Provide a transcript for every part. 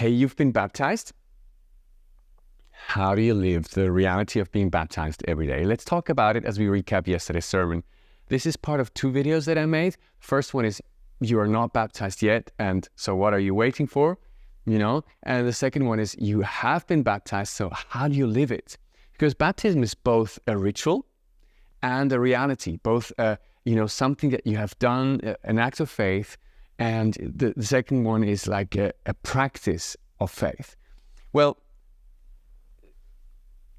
Hey, you've been baptized. How do you live the reality of being baptized every day? Let's talk about it as we recap yesterday's sermon. This is part of two videos that I made. First one is you are not baptized yet, and so what are you waiting for? And the second one is you have been baptized, so how do you live it? Because baptism is both a ritual and a reality, both something that you have done, an act of faith, and the second one is like a practice of faith. Well,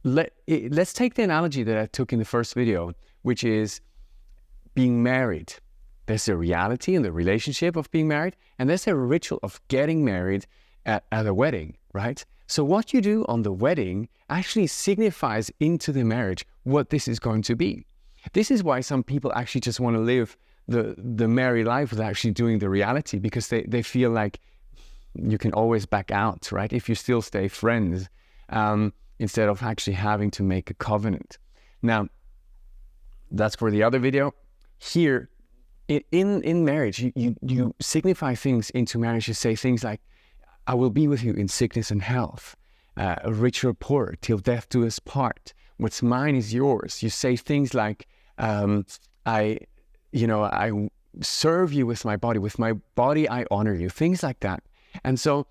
let's take the analogy that I took in the first video, which is being married. There's a reality in the relationship of being married, and there's a ritual of getting married at a wedding, right? So what you do on the wedding actually signifies into the marriage what this is going to be. This is why some people actually just want to live the married life without actually doing the reality, because they feel like you can always back out, right? If you still stay friends, instead of actually having to make a covenant. Now, that's for the other video. Here, in marriage, you signify things into marriage. You say things like, I will be with you in sickness and health, rich or poor, till death do us part. What's mine is yours. You say things like, I serve you with my body I honor you, things like that. And so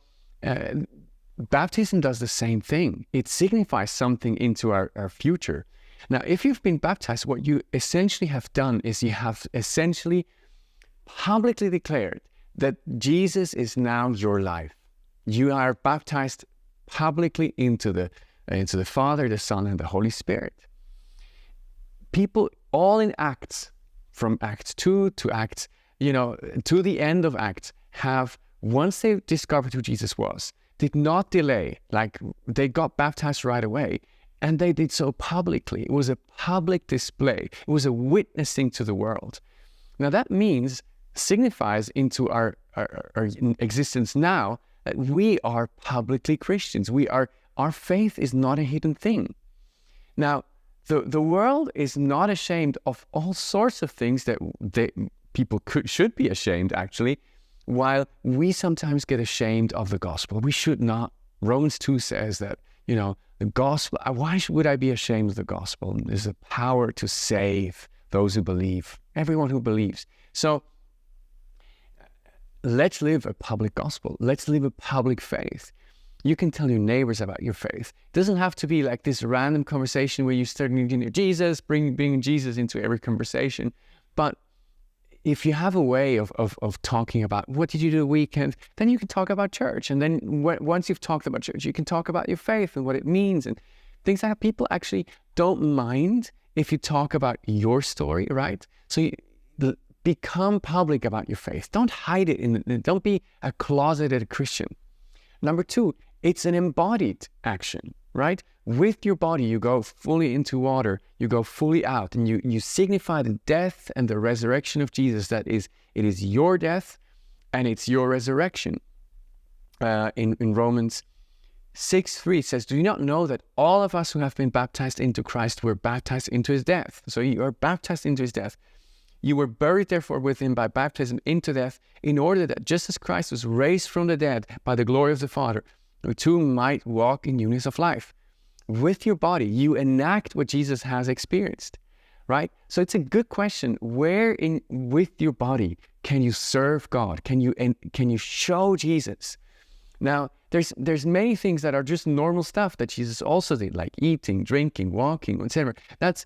baptism does the same thing. It signifies something into our future. Now, if you've been baptized, what you essentially have done is you have essentially publicly declared that Jesus is now your life. You are baptized publicly into the Father, the Son, and the Holy Spirit. People all in Acts, from Acts 2 to Acts, to the end of Acts, have, once they discovered who Jesus was, did not delay. Like, they got baptized right away, and they did so publicly. It was a public display. It was a witnessing to the world. Now that signifies into our existence now that we are publicly Christians. Our faith is not a hidden thing. Now, the world is not ashamed of all sorts of things that people should be ashamed, actually, while we sometimes get ashamed of the gospel. We should not. Romans 2 says that, the gospel, why would I be ashamed of the gospel? There's a power to save those who believe, everyone who believes. So let's live a public gospel. Let's live a public faith. You can tell your neighbors about your faith. It doesn't have to be like this random conversation where you start Jesus, bringing Jesus into every conversation. But if you have a way of talking about what did you do the weekend, then you can talk about church. And then once you've talked about church, you can talk about your faith and what it means and things like that. People actually don't mind if you talk about your story, right? So become public about your faith. Don't hide it. Don't be a closeted Christian. Number 2, it's an embodied action, right? With your body, you go fully into water, you go fully out, and you signify the death and the resurrection of Jesus. It is your death and it's your resurrection. In Romans 6:3 says, do you not know that all of us who have been baptized into Christ were baptized into his death? So you are baptized into his death. You were buried, therefore, with him by baptism into death, in order that just as Christ was raised from the dead by the glory of the Father, we too might walk in newness of life. With your body, you enact what Jesus has experienced, right? So it's a good question. Where with your body can you serve God? Can you show Jesus? Now, there's many things that are just normal stuff that Jesus also did, like eating, drinking, walking, whatever. That's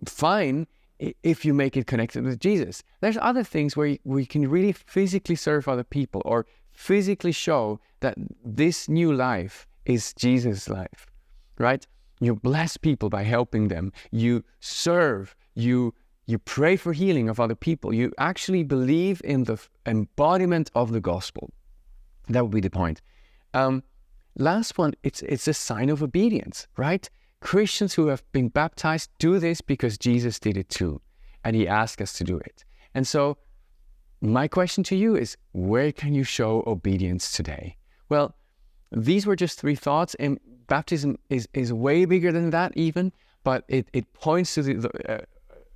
fine if you make it connected with Jesus. There's other things where we can really physically serve other people or physically show that this new life is Jesus' life, right? You bless people by helping them. You serve. You pray for healing of other people. You actually believe in the embodiment of the gospel. That would be the point. Last one, it's a sign of obedience, right? Christians who have been baptized do this because Jesus did it too, and he asked us to do it. And so my question to you is, where can you show obedience today? Well, these were just 3 thoughts, and baptism is way bigger than that even, but it points to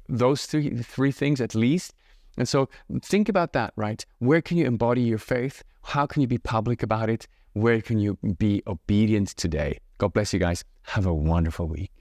those three things at least. And so think about that, right? Where can you embody your faith? How can you be public about it? Where can you be obedient today? God bless you guys. Have a wonderful week.